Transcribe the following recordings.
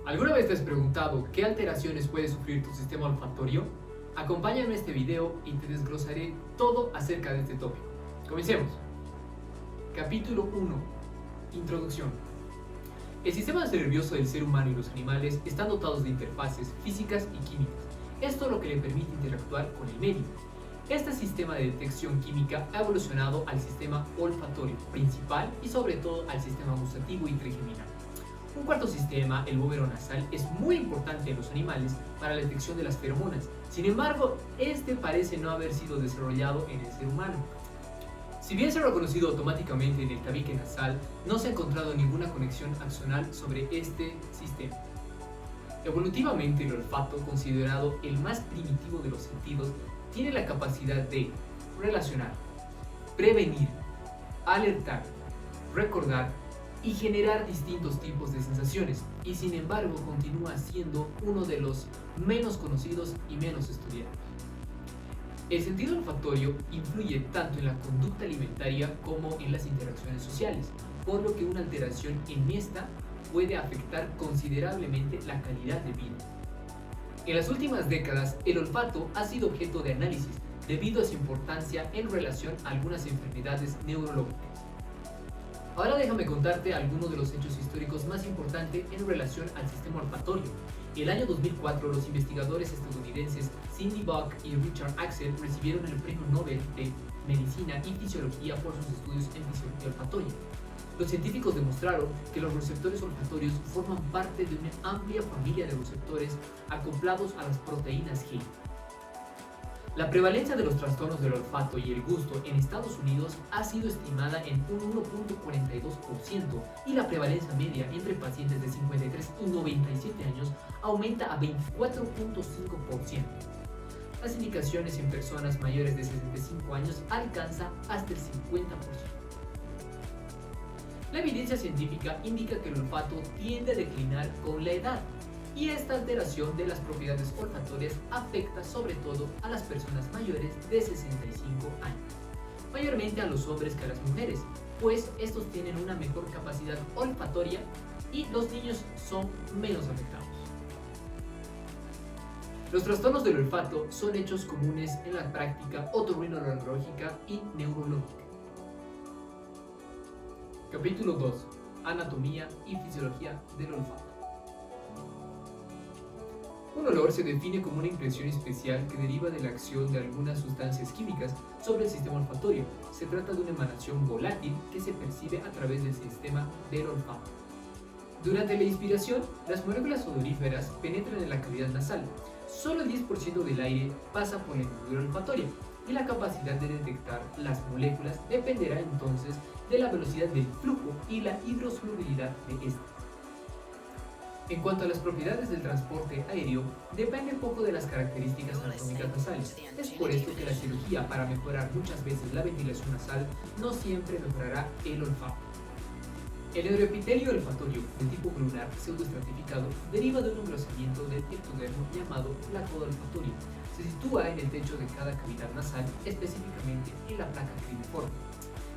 ¿Alguna vez te has preguntado qué alteraciones puede sufrir tu sistema olfatorio? Acompáñame en este video y te desglosaré todo acerca de este tópico. Comencemos. Capítulo 1. Introducción. El sistema nervioso del ser humano y los animales están dotados de interfaces físicas y químicas. Esto es lo que le permite interactuar con el medio. Este sistema de detección química ha evolucionado al sistema olfatorio principal y sobre todo al sistema gustativo y trigeminal. Un cuarto sistema, el bóvero nasal, es muy importante en los animales para la detección de las feromonas. Sin embargo, este parece no haber sido desarrollado en el ser humano. Si bien se ha reconocido automáticamente en el tabique nasal, no se ha encontrado ninguna conexión axonal sobre este sistema. Evolutivamente, el olfato, considerado el más primitivo de los sentidos, tiene la capacidad de relacionar, prevenir, alertar, recordar y generar distintos tipos de sensaciones, y sin embargo continúa siendo uno de los menos conocidos y menos estudiados. El sentido olfatorio influye tanto en la conducta alimentaria como en las interacciones sociales, por lo que una alteración en esta puede afectar considerablemente la calidad de vida. En las últimas décadas, el olfato ha sido objeto de análisis debido a su importancia en relación a algunas enfermedades neurológicas. Ahora déjame contarte algunos de los hechos históricos más importantes en relación al sistema olfatorio. En el año 2004, los investigadores estadounidenses Cindy Buck y Richard Axel recibieron el Premio Nobel de Medicina y Fisiología por sus estudios en fisiología olfatoria. Los científicos demostraron que los receptores olfatorios forman parte de una amplia familia de receptores acoplados a las proteínas G. La prevalencia de los trastornos del olfato y el gusto en Estados Unidos ha sido estimada en un 1.42% y la prevalencia media entre pacientes de 53 y 97 años aumenta a 24.5%. Las indicaciones en personas mayores de 65 años alcanza hasta el 50%. La evidencia científica indica que el olfato tiende a declinar con la edad, y esta alteración de las propiedades olfatorias afecta sobre todo a las personas mayores de 65 años, mayormente a los hombres que a las mujeres, pues estos tienen una mejor capacidad olfatoria y los niños son menos afectados. Los trastornos del olfato son hechos comunes en la práctica otorrinolaringológica y neurológica. Capítulo 2. Anatomía y fisiología del olfato. Un olor se define como una impresión especial que deriva de la acción de algunas sustancias químicas sobre el sistema olfatorio. Se trata de una emanación volátil que se percibe a través del sistema del olfato. Durante la inspiración, las moléculas odoríferas penetran en la cavidad nasal. Solo el 10% del aire pasa por la hendidura olfatoria, y la capacidad de detectar las moléculas dependerá entonces de la velocidad del flujo y la hidrosolubilidad de estas. En cuanto a las propiedades del transporte aéreo, depende poco de las características anatómicas nasales. Es por esto que la cirugía para mejorar muchas veces la ventilación nasal no siempre mejorará el olfato. El neuroepitelio olfatorio de tipo glunar pseudoestratificado deriva de un engrosamiento del ectodermo llamado placa olfatoria. Se sitúa en el techo de cada cavidad nasal, específicamente en la placa cribriforme,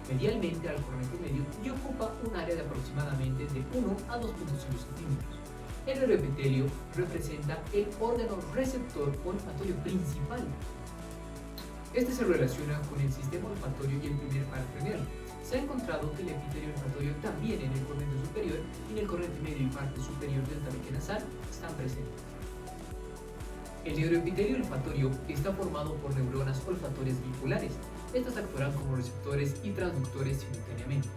medialmente al cornete medio, y ocupa un área de aproximadamente de 1 a 2.5 centímetros. El neuroepitelio representa el órgano receptor olfatorio principal. Este se relaciona con el sistema olfatorio y el primer par craneal. Se ha encontrado que el epitelio olfatorio también en el cornete superior y en el cornete medio y parte superior del tabique nasal están presentes. El neuroepitelio olfatorio está formado por neuronas olfatorias bipolares. Estas actuarán como receptores y transductores simultáneamente.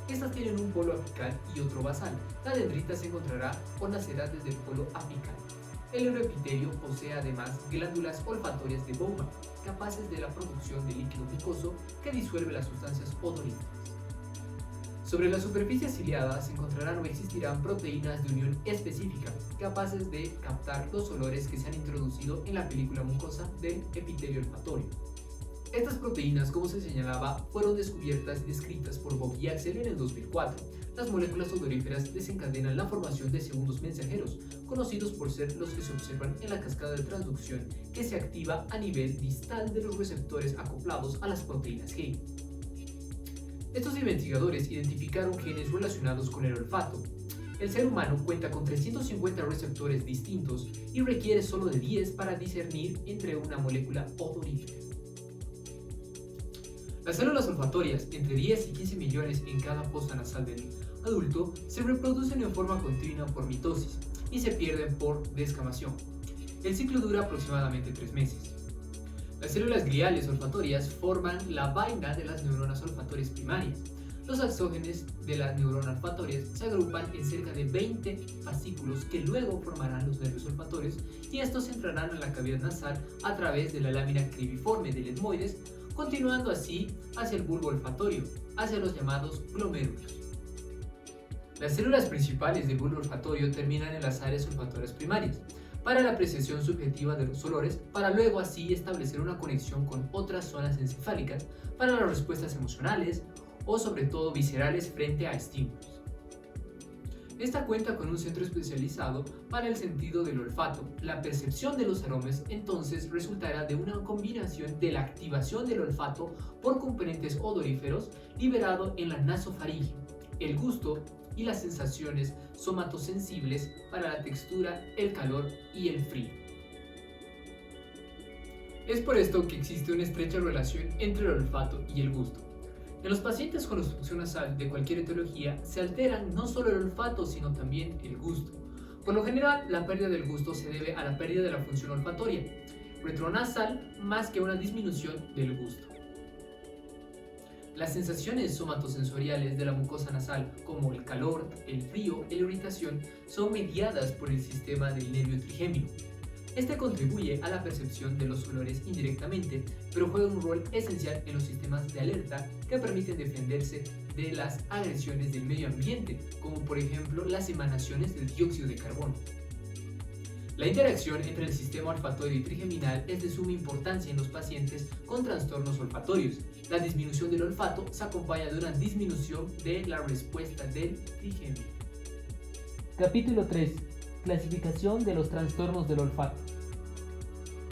Estas tienen un polo apical y otro basal. La dendrita se encontrará o nacerá desde el polo apical. El neuroepitelio posee además glándulas olfatorias de bomba, capaces de la producción de líquido mucoso que disuelve las sustancias odoríferas. Sobre la superficie ciliada se encontrarán o existirán proteínas de unión específica, capaces de captar los olores que se han introducido en la película mucosa del epitelio olfatorio. Estas proteínas, como se señalaba, fueron descubiertas y descritas por Buck y Axel en el 2004. Las moléculas odoríferas desencadenan la formación de segundos mensajeros, conocidos por ser los que se observan en la cascada de transducción que se activa a nivel distal de los receptores acoplados a las proteínas G. Estos investigadores identificaron genes relacionados con el olfato. El ser humano cuenta con 350 receptores distintos y requiere solo de 10 para discernir entre una molécula odorífera. Las células olfatorias, entre 10 y 15 millones en cada fosa nasal del adulto, se reproducen en forma continua por mitosis y se pierden por descamación. El ciclo dura aproximadamente 3 meses. Las células gliales olfatorias forman la vaina de las neuronas olfatorias primarias. Los axógenes de las neuronas olfatorias se agrupan en cerca de 20 fascículos que luego formarán los nervios olfatorios y estos entrarán en la cavidad nasal a través de la lámina cribiforme del etmoides, continuando así hacia el bulbo olfatorio, hacia los llamados glomérulos. Las células principales del bulbo olfatorio terminan en las áreas olfatorias primarias, para la apreciación subjetiva de los olores, para luego así establecer una conexión con otras zonas encefálicas para las respuestas emocionales o sobre todo viscerales frente a estímulos. Esta cuenta con un centro especializado para el sentido del olfato. La percepción de los aromas entonces resultará de una combinación de la activación del olfato por componentes odoríferos liberado en la nasofaringe, el gusto y las sensaciones somatosensibles para la textura, el calor y el frío. Es por esto que existe una estrecha relación entre el olfato y el gusto. En los pacientes con obstrucción nasal de cualquier etiología se alteran no solo el olfato sino también el gusto. Por lo general, la pérdida del gusto se debe a la pérdida de la función olfatoria retronasal más que a una disminución del gusto. Las sensaciones somatosensoriales de la mucosa nasal, como el calor, el frío y la irritación, son mediadas por el sistema del nervio trigémino. Este contribuye a la percepción de los olores indirectamente, pero juega un rol esencial en los sistemas de alerta que permiten defenderse de las agresiones del medio ambiente, como por ejemplo las emanaciones del dióxido de carbono. La interacción entre el sistema olfatorio y trigeminal es de suma importancia en los pacientes con trastornos olfatorios. La disminución del olfato se acompaña de una disminución de la respuesta del trigémino. Capítulo 3. Clasificación de los trastornos del olfato.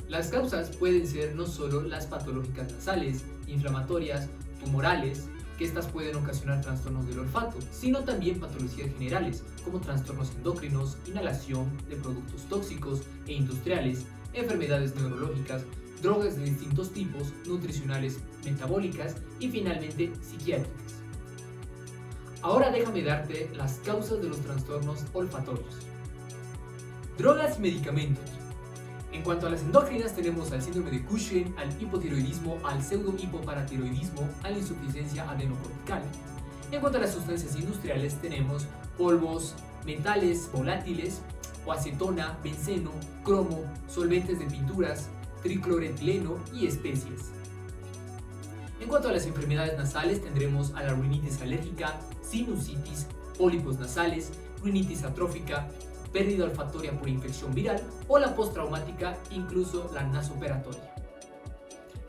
Las causas pueden ser no solo las patológicas nasales, inflamatorias, tumorales, que estas pueden ocasionar trastornos del olfato, sino también patologías generales, como trastornos endocrinos, inhalación de productos tóxicos e industriales, enfermedades neurológicas, drogas de distintos tipos, nutricionales, metabólicas y finalmente psiquiátricas. Ahora déjame darte las causas de los trastornos olfatorios. Drogas y medicamentos. En cuanto a las endócrinas tenemos al síndrome de Cushing, al hipotiroidismo, al pseudo-hipoparatiroidismo, a la insuficiencia adenocortical. En cuanto a las sustancias industriales tenemos polvos, metales volátiles, o acetona, benceno, cromo, solventes de pinturas, tricloretileno y especias. En cuanto a las enfermedades nasales tendremos a la rinitis alérgica, sinusitis, pólipos nasales, rinitis atrófica, pérdida olfatoria por infección viral o la postraumática, incluso la nasoperatoria.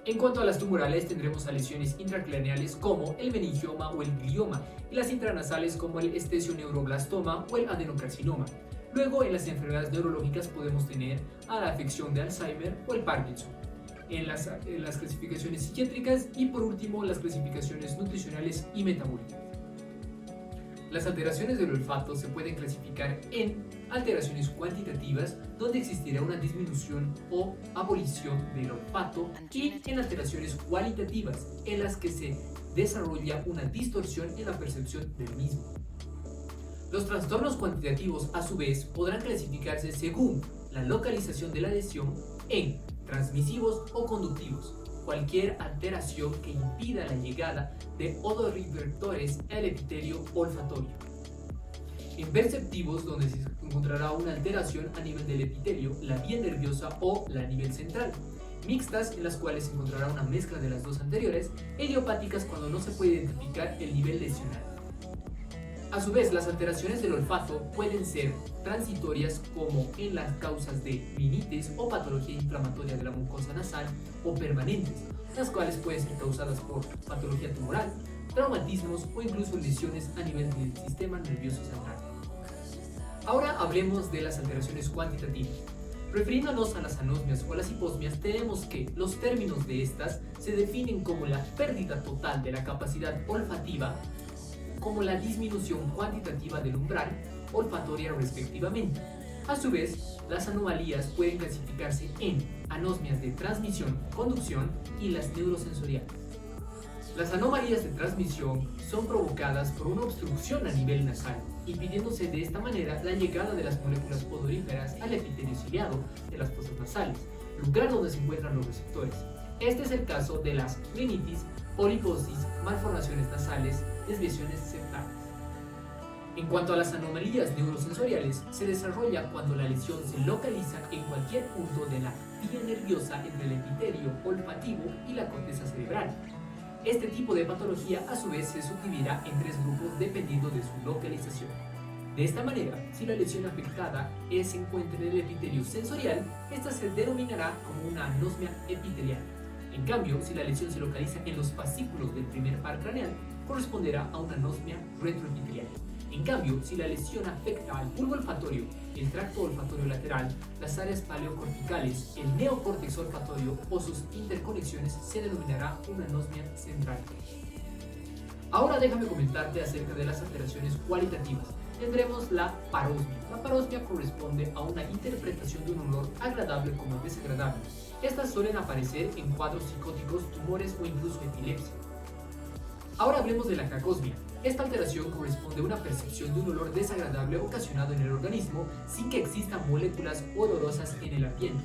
En cuanto a las tumorales tendremos a lesiones intracraneales como el meningioma o el glioma y las intranasales como el estesioneuroblastoma o el adenocarcinoma. Luego en las enfermedades neurológicas podemos tener a la afección de Alzheimer o el Parkinson. En las clasificaciones psiquiátricas y por último las clasificaciones nutricionales y metabólicas. Las alteraciones del olfato se pueden clasificar en alteraciones cuantitativas, donde existirá una disminución o abolición del olfato, y en alteraciones cualitativas, en las que se desarrolla una distorsión en la percepción del mismo. Los trastornos cuantitativos, a su vez, podrán clasificarse según la localización de la lesión en transmisivos o conductivos. Cualquier alteración que impida la llegada de odorreceptores al epitelio olfatorio. En perceptivos, donde se encontrará una alteración a nivel del epitelio, la vía nerviosa o la a nivel central. Mixtas, en las cuales se encontrará una mezcla de las dos anteriores, e idiopáticas cuando no se puede identificar el nivel lesional. A su vez, las alteraciones del olfato pueden ser transitorias, como en las causas de rinitis o patología inflamatoria de la mucosa nasal, o permanentes, las cuales pueden ser causadas por patología tumoral, traumatismos o incluso lesiones a nivel del sistema nervioso central. Ahora hablemos de las alteraciones cuantitativas. Refiriéndonos a las anosmias o las hiposmias, tenemos que los términos de estas se definen como la pérdida total de la capacidad olfativa, como la disminución cuantitativa del umbral olfatoria respectivamente. A su vez, las anomalías pueden clasificarse en anosmias de transmisión, conducción y las neurosensoriales. Las anomalías de transmisión son provocadas por una obstrucción a nivel nasal, impidiéndose de esta manera la llegada de las moléculas odoríferas al epitelio ciliado de las fosas nasales, lugar donde se encuentran los receptores. Este es el caso de las rinitis, poliposis, malformaciones nasales, desviaciones septales. En cuanto a las anomalías neurosensoriales, se desarrolla cuando la lesión se localiza en cualquier punto de la vía nerviosa entre el epitelio olfativo y la corteza cerebral. Este tipo de patología a su vez se subdividirá en 3 grupos dependiendo de su localización. De esta manera, si la lesión afectada se encuentra en el epitelio sensorial, esta se denominará como una anosmia epitelial. En cambio, si la lesión se localiza en los fascículos del primer par craneal, corresponderá a una anosmia retroepitelial. En cambio, si la lesión afecta al bulbo olfatorio, el tracto olfatorio lateral, las áreas paleocorticales, el neocórtex olfatorio o sus interconexiones, se denominará una anosmia central. Ahora déjame comentarte acerca de las alteraciones cualitativas. Tendremos la parosmia. La parosmia corresponde a una interpretación de un olor agradable como desagradable. Estas suelen aparecer en cuadros psicóticos, tumores o incluso epilepsia. Ahora hablemos de la cacosmia. Esta alteración corresponde a una percepción de un olor desagradable ocasionado en el organismo sin que existan moléculas olorosas en el ambiente.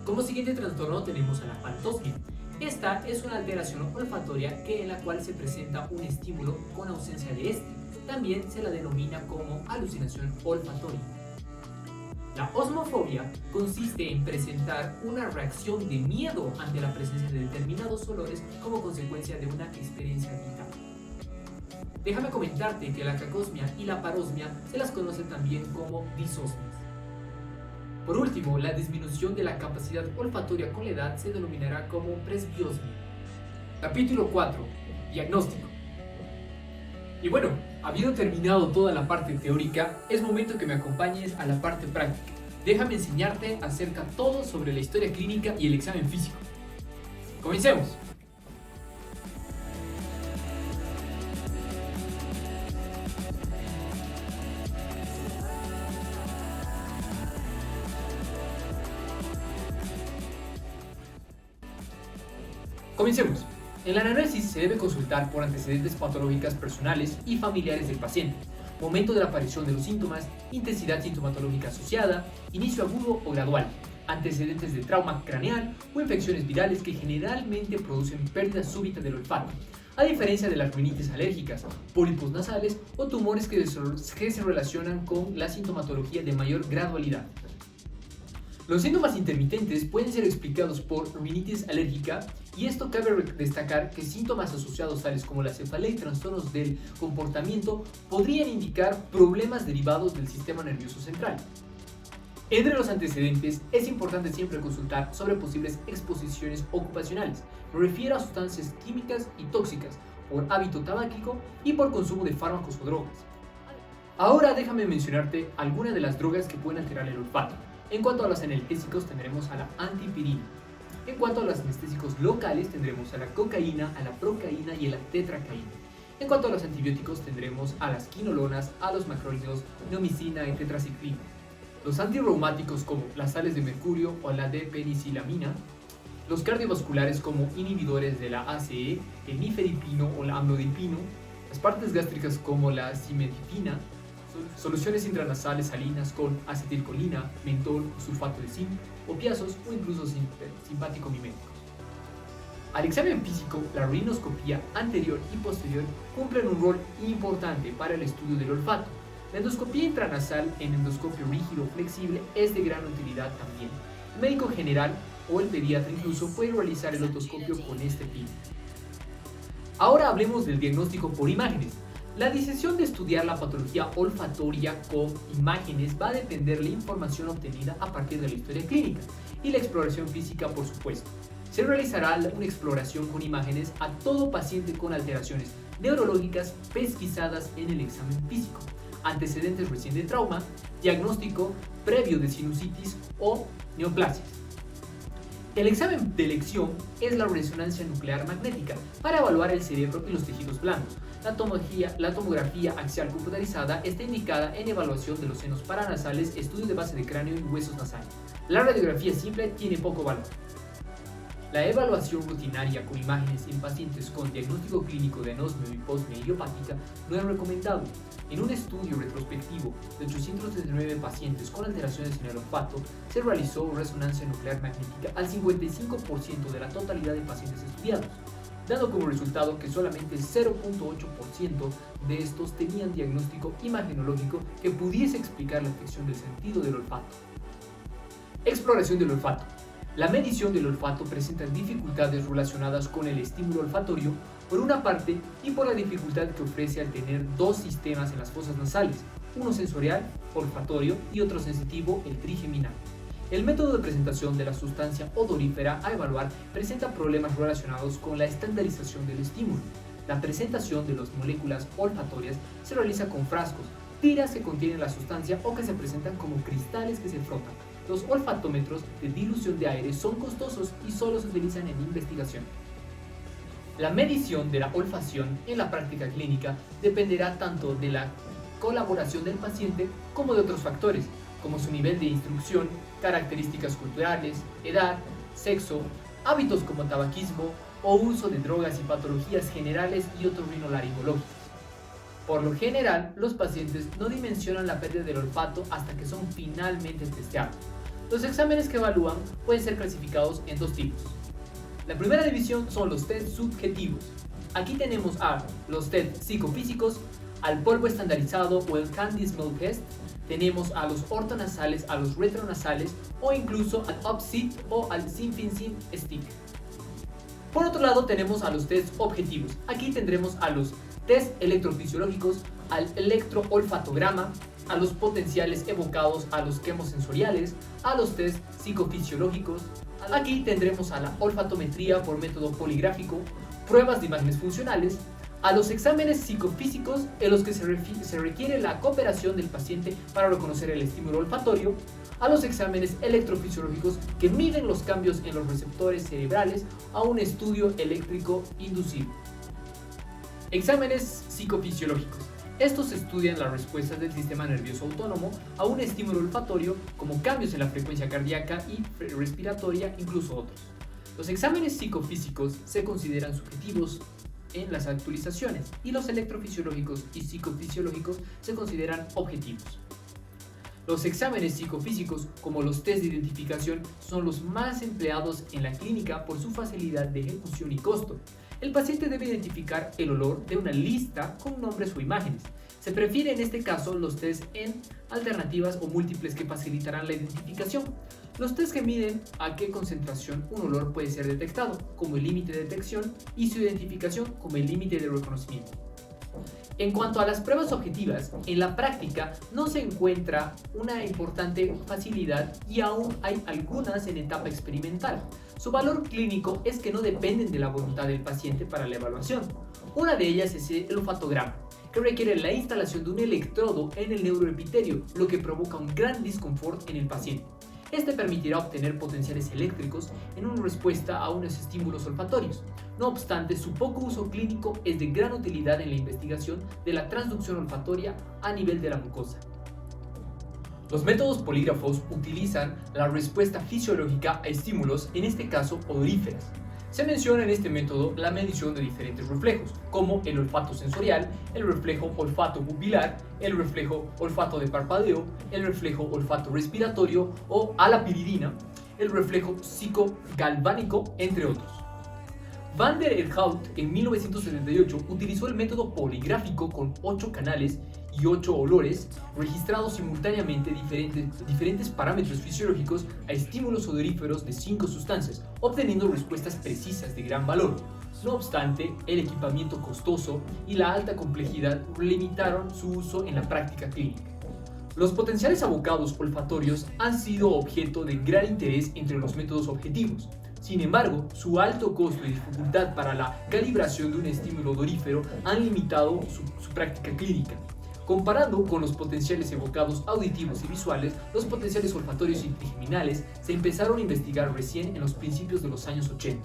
Como siguiente trastorno tenemos a la pantosmia. Esta es una alteración olfatoria en la cual se presenta un estímulo con ausencia de este. También se la denomina como alucinación olfatoria. La osmofobia consiste en presentar una reacción de miedo ante la presencia de determinados olores como consecuencia de una experiencia vital. Déjame comentarte que la cacosmia y la parosmia se las conoce también como disosmias. Por último, la disminución de la capacidad olfatoria con la edad se denominará como presbiosmia. Capítulo 4. Diagnóstico. Y bueno, habiendo terminado toda la parte teórica, es momento que me acompañes a la parte práctica. Déjame enseñarte acerca todo sobre la historia clínica y el examen físico. ¡Comencemos! Comencemos. En la análisis se debe consultar por antecedentes patológicas personales y familiares del paciente, momento de la aparición de los síntomas, intensidad sintomatológica asociada, inicio agudo o gradual, antecedentes de trauma craneal o infecciones virales que generalmente producen pérdida súbita del olfato, a diferencia de las rinitis alérgicas, pólipos nasales o tumores que se relacionan con la sintomatología de mayor gradualidad. Los síntomas intermitentes pueden ser explicados por rinitis alérgica, y esto cabe destacar que síntomas asociados tales como la cefalea y trastornos del comportamiento podrían indicar problemas derivados del sistema nervioso central. Entre los antecedentes es importante siempre consultar sobre posibles exposiciones ocupacionales. Me refiero a sustancias químicas y tóxicas por hábito tabáquico y por consumo de fármacos o drogas. Ahora déjame mencionarte algunas de las drogas que pueden alterar el olfato. En cuanto a los analgésicos tendremos a la antipirina. En cuanto a los anestésicos locales tendremos a la cocaína, a la procaína y a la tetracaína. En cuanto a los antibióticos tendremos a las quinolonas, a los macrólidos, neomicina y tetraciclina. Los antirreumáticos como las sales de mercurio o la de penicilamina. Los cardiovasculares como inhibidores de la ACE, el nifedipino o la amlodipino. Las partes gástricas como la simedipina. Soluciones intranasales salinas con acetilcolina, mentol, sulfato de zinc, opiáceos o incluso simpático miméticos. Al examen físico, la rinoscopía anterior y posterior cumplen un rol importante para el estudio del olfato. La endoscopía intranasal en endoscopio rígido flexible es de gran utilidad también. El médico general o el pediatra incluso puede realizar el otoscopio con este fin. Ahora hablemos del diagnóstico por imágenes. La decisión de estudiar la patología olfatoria con imágenes va a depender de la información obtenida a partir de la historia clínica y la exploración física, por supuesto. Se realizará una exploración con imágenes a todo paciente con alteraciones neurológicas pesquisadas en el examen físico, antecedentes recién de trauma, diagnóstico previo de sinusitis o neoplasias. El examen de elección es la resonancia nuclear magnética para evaluar el cerebro y los tejidos blandos. La tomografía axial computarizada está indicada en evaluación de los senos paranasales, estudios de base de cráneo y huesos nasales. La radiografía simple tiene poco valor. La evaluación rutinaria con imágenes en pacientes con diagnóstico clínico de anosmia o hiposmia idiopática no es recomendable. En un estudio retrospectivo de 839 pacientes con alteraciones en el olfato, se realizó resonancia nuclear magnética al 55% de la totalidad de pacientes estudiados, dando como resultado que solamente 0.8% de estos tenían diagnóstico imagenológico que pudiese explicar la afección del sentido del olfato. Exploración del olfato. La medición del olfato presenta dificultades relacionadas con el estímulo olfatorio, por una parte, y por la dificultad que ofrece al tener dos sistemas en las fosas nasales, uno sensorial, olfatorio, y otro sensitivo, el trigeminal. El método de presentación de la sustancia odorífera a evaluar presenta problemas relacionados con la estandarización del estímulo. La presentación de las moléculas olfatorias se realiza con frascos, tiras que contienen la sustancia o que se presentan como cristales que se frotan. Los olfatómetros de dilución de aire son costosos y solo se utilizan en investigación. La medición de la olfacción en la práctica clínica dependerá tanto de la colaboración del paciente como de otros factores, como su nivel de instrucción, características culturales, edad, sexo, hábitos como tabaquismo o uso de drogas y patologías generales y otorrinolaringológicas. Por lo general, los pacientes no dimensionan la pérdida del olfato hasta que son finalmente testeados. Los exámenes que evalúan pueden ser clasificados en dos tipos. La primera división son los test subjetivos. Aquí tenemos a los test psicofísicos, al polvo estandarizado o el Candy Smell Test, tenemos a los ortonasales, a los retronasales o incluso al UpSit o al Symphony Stick. Por otro lado tenemos a los test objetivos. Aquí tendremos a los test electrofisiológicos, al electroolfatograma, a los potenciales evocados a los quemosensoriales, a los test psicofisiológicos. Aquí tendremos a la olfatometría por método poligráfico, pruebas de imágenes funcionales, a los exámenes psicofísicos en los que se requiere la cooperación del paciente para reconocer el estímulo olfatorio, a los exámenes electrofisiológicos que miden los cambios en los receptores cerebrales, a un estudio eléctrico inducido. Exámenes psicofisiológicos. Estos estudian las respuestas del sistema nervioso autónomo a un estímulo olfatorio, como cambios en la frecuencia cardíaca y respiratoria, incluso otros. Los exámenes psicofísicos se consideran subjetivos en las actualizaciones y los electrofisiológicos y psicofisiológicos se consideran objetivos. Los exámenes psicofísicos, como los test de identificación, son los más empleados en la clínica por su facilidad de ejecución y costo. El paciente debe identificar el olor de una lista con nombres o imágenes. Se prefiere en este caso los test en alternativas o múltiples que facilitarán la identificación. Los test que miden a qué concentración un olor puede ser detectado, como el límite de detección, y su identificación como el límite de reconocimiento. En cuanto a las pruebas objetivas, en la práctica no se encuentra una importante facilidad y aún hay algunas en etapa experimental. Su valor clínico es que no dependen de la voluntad del paciente para la evaluación. Una de ellas es el olfatograma, que requiere la instalación de un electrodo en el neuroepitelio, lo que provoca un gran disconfort en el paciente. Este permitirá obtener potenciales eléctricos en una respuesta a unos estímulos olfatorios. No obstante, su poco uso clínico es de gran utilidad en la investigación de la transducción olfatoria a nivel de la mucosa. Los métodos polígrafos utilizan la respuesta fisiológica a estímulos, en este caso odoríferas. Se menciona en este método la medición de diferentes reflejos, como el olfato sensorial, el reflejo olfato pupilar, el reflejo olfato de parpadeo, el reflejo olfato respiratorio o alapiridina, el reflejo psicogalvánico, entre otros. Van der Erhout en 1978 utilizó el método poligráfico con 8 canales y 8 olores registrados simultáneamente diferentes parámetros fisiológicos a estímulos odoríferos de 5 sustancias, obteniendo respuestas precisas de gran valor. No obstante, el equipamiento costoso y la alta complejidad limitaron su uso en la práctica clínica. Los potenciales abocados olfatorios han sido objeto de gran interés entre los métodos objetivos. Sin embargo, su alto costo y dificultad para la calibración de un estímulo odorífero han limitado su práctica clínica. Comparando con los potenciales evocados auditivos y visuales, los potenciales olfatorios y trigeminales se empezaron a investigar recién en los principios de los años 80.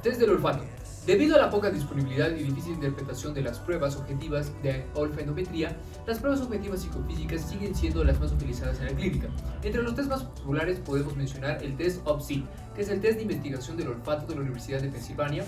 Test del olfato. Debido a la poca disponibilidad y difícil interpretación de las pruebas objetivas de olfanometría, las pruebas objetivas psicofísicas siguen siendo las más utilizadas en la clínica. Entre los test más populares podemos mencionar el test OPSI, que es el test de investigación del olfato de la Universidad de Pensilvania,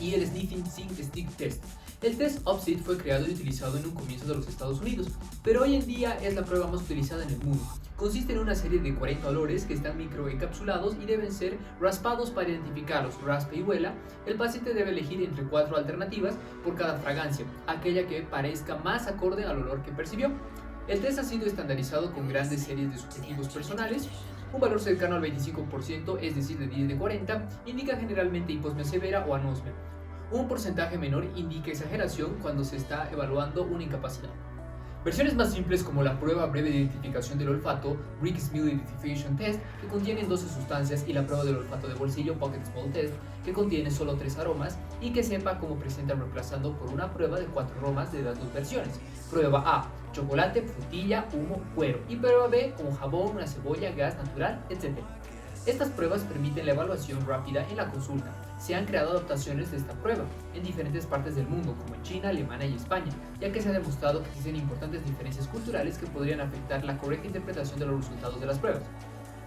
y el Sniffing Stick Test. El test OPSI fue creado y utilizado en un comienzo de los Estados Unidos, pero hoy en día es la prueba más utilizada en el mundo. Consiste en una serie de 40 olores que están microencapsulados y deben ser raspados para identificarlos. Raspa y huela. El paciente debe elegir entre 4 alternativas por cada fragancia, aquella que parezca más acorde al olor que percibió. El test ha sido estandarizado con grandes series de subjetivos personales. Un valor cercano al 25%, es decir, de 10 de 40, indica generalmente hiposmia severa o anosmia. Un porcentaje menor indica exageración cuando se está evaluando una incapacidad. Versiones más simples como la prueba breve de identificación del olfato, Rick Smith Identification Test, que contienen 12 sustancias, y la prueba del olfato de bolsillo, Pocket Smell Test, que contiene solo 3 aromas y que sepa cómo presentan, reemplazando por una prueba de 4 aromas de las 2 versiones. Prueba A: chocolate, frutilla, humo, cuero. Y prueba B: como jabón, una cebolla, gas natural, etc. Estas pruebas permiten la evaluación rápida en la consulta. Se han creado adaptaciones de esta prueba en diferentes partes del mundo, como en China, Alemania y España, ya que se ha demostrado que existen importantes diferencias culturales que podrían afectar la correcta interpretación de los resultados de las pruebas.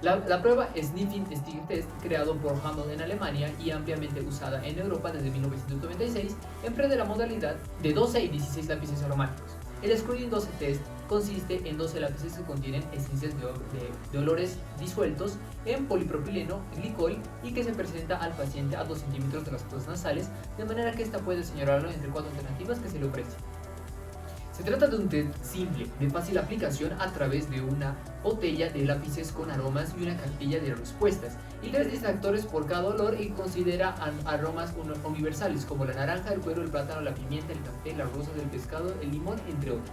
La prueba Sniffing Stick Test, creado por Hamel en Alemania y ampliamente usada en Europa desde 1996, emplea la modalidad de 12 y 16 lápices aromáticos. El Screening 12 Test consiste en 12 lápices que contienen esencias de olores disueltos en polipropileno, glicol, y que se presenta al paciente a 2 centímetros de las fosas nasales, de manera que ésta puede señalarlo entre 4 alternativas que se le ofrecen. Se trata de un test simple, de fácil aplicación a través de una botella de lápices con aromas y una cartilla de respuestas, y 3 distractores por cada olor, y considera aromas universales como la naranja, el cuero, el plátano, la pimienta, el café, las rosas, el pescado, el limón, entre otros.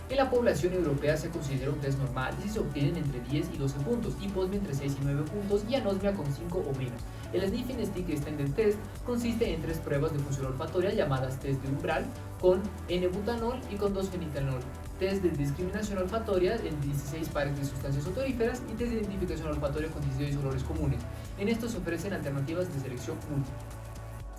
En la población europea se considera un test normal si se obtienen entre 10 y 12 puntos, hiposmia entre 6 y 9 puntos y anosmia con 5 o menos. El Sniffing Stick Extended Test consiste en 3 pruebas de función olfatoria llamadas test de umbral con N-butanol y con 2-fenitanol, test de discriminación olfatoria en 16 pares de sustancias odoríferas y test de identificación olfatoria con 16 olores comunes. En estos se ofrecen alternativas de selección múltiple.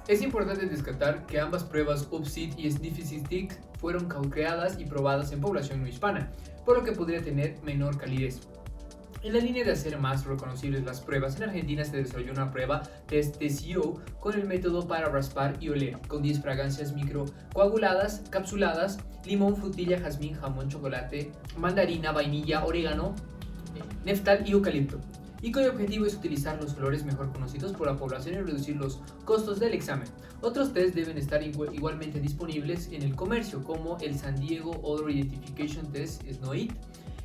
Es importante destacar que ambas pruebas OPSI y Sniffing Stick fueron creadas y probadas en población no hispana, por lo que podría tener menor calidez. En la línea de hacer más reconocibles las pruebas, en Argentina se desarrolló una prueba test TCO con el método para raspar y oler, con 10 fragancias microcoaguladas, capsuladas: limón, frutilla, jazmín, jamón, chocolate, mandarina, vainilla, orégano, neftal y eucalipto, y cuyo objetivo es utilizar los olores mejor conocidos por la población y reducir los costos del examen. Otros tests deben estar igualmente disponibles en el comercio, como el San Diego Odor Identification Test (SNOID).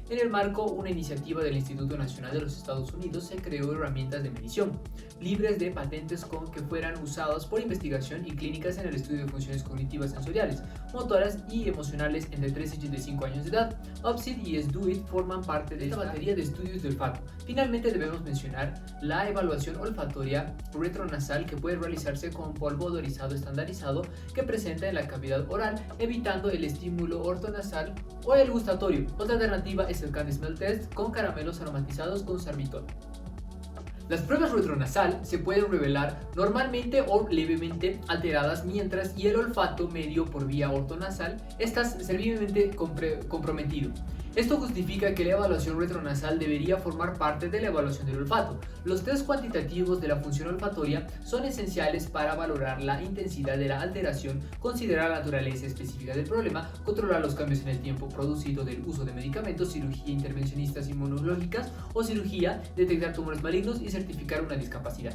En el marco una iniciativa del Instituto Nacional de los Estados Unidos, se creó herramientas de medición libres de patentes que fueran usadas por investigación y clínicas en el estudio de funciones cognitivas sensoriales, motoras y emocionales entre 3 y 85 años de edad. OPSI y SDOIT forman parte de esta batería de estudios de olfato. Finalmente debemos mencionar la evaluación olfatoria retronasal, que puede realizarse con polvo odorizado estandarizado que presenta en la cavidad oral, evitando el estímulo ortonasal o el gustatorio. Otra alternativa es el Candy Smell Test con caramelos aromatizados con sorbitol. Las pruebas retronasal se pueden revelar normalmente o levemente alteradas, mientras y el olfato medio por vía ortonasal está servilmente comprometido. Esto justifica que la evaluación retronasal debería formar parte de la evaluación del olfato. Los test cuantitativos de la función olfatoria son esenciales para valorar la intensidad de la alteración, considerar la naturaleza específica del problema, controlar los cambios en el tiempo producido del uso de medicamentos, cirugía intervencionistas inmunológicas o cirugía, detectar tumores malignos y certificar una discapacidad.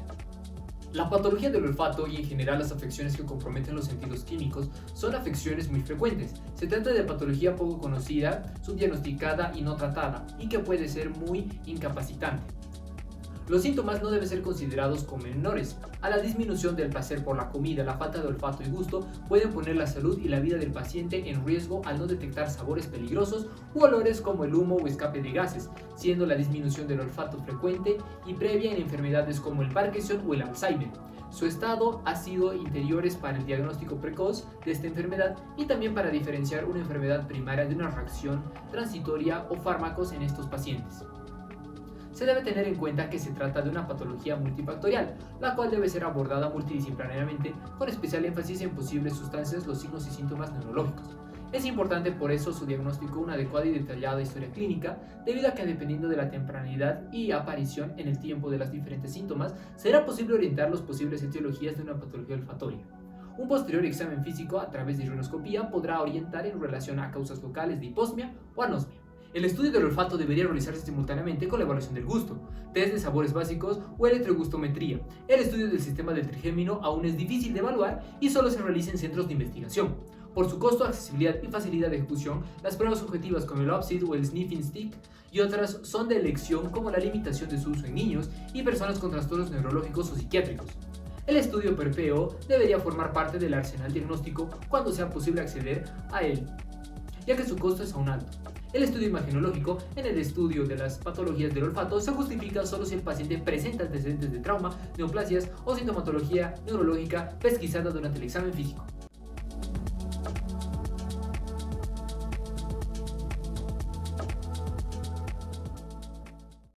La patología del olfato y en general las afecciones que comprometen los sentidos químicos son afecciones muy frecuentes. Se trata de patología poco conocida, subdiagnosticada y no tratada, y que puede ser muy incapacitante. Los síntomas no deben ser considerados como menores. A la disminución del placer por la comida, la falta de olfato y gusto pueden poner la salud y la vida del paciente en riesgo al no detectar sabores peligrosos u olores como el humo o escape de gases, siendo la disminución del olfato frecuente y previa en enfermedades como el Parkinson o el Alzheimer. Su estado ha sido interiores para el diagnóstico precoz de esta enfermedad y también para diferenciar una enfermedad primaria de una reacción transitoria o fármacos en estos pacientes. Se debe tener en cuenta que se trata de una patología multifactorial, la cual debe ser abordada multidisciplinariamente con especial énfasis en posibles sustancias, los signos y síntomas neurológicos. Es importante por eso su diagnóstico, una adecuada y detallada historia clínica, debido a que dependiendo de la tempranidad y aparición en el tiempo de los diferentes síntomas, será posible orientar las posibles etiologías de una patología olfatoria. Un posterior examen físico a través de rinoscopía podrá orientar en relación a causas locales de hiposmia o anosmia. El estudio del olfato debería realizarse simultáneamente con la evaluación del gusto, test de sabores básicos o electrogustometría. El estudio del sistema del trigémino aún es difícil de evaluar y solo se realiza en centros de investigación. Por su costo, accesibilidad y facilidad de ejecución, las pruebas subjetivas como el OPSI o el Sniffing Stick y otras son de elección, como la limitación de su uso en niños y personas con trastornos neurológicos o psiquiátricos. El estudio PRPO debería formar parte del arsenal diagnóstico cuando sea posible acceder a él, ya que su costo es aún alto. El estudio imagenológico en el estudio de las patologías del olfato se justifica solo si el paciente presenta antecedentes de trauma, neoplasias o sintomatología neurológica pesquisada durante el examen físico.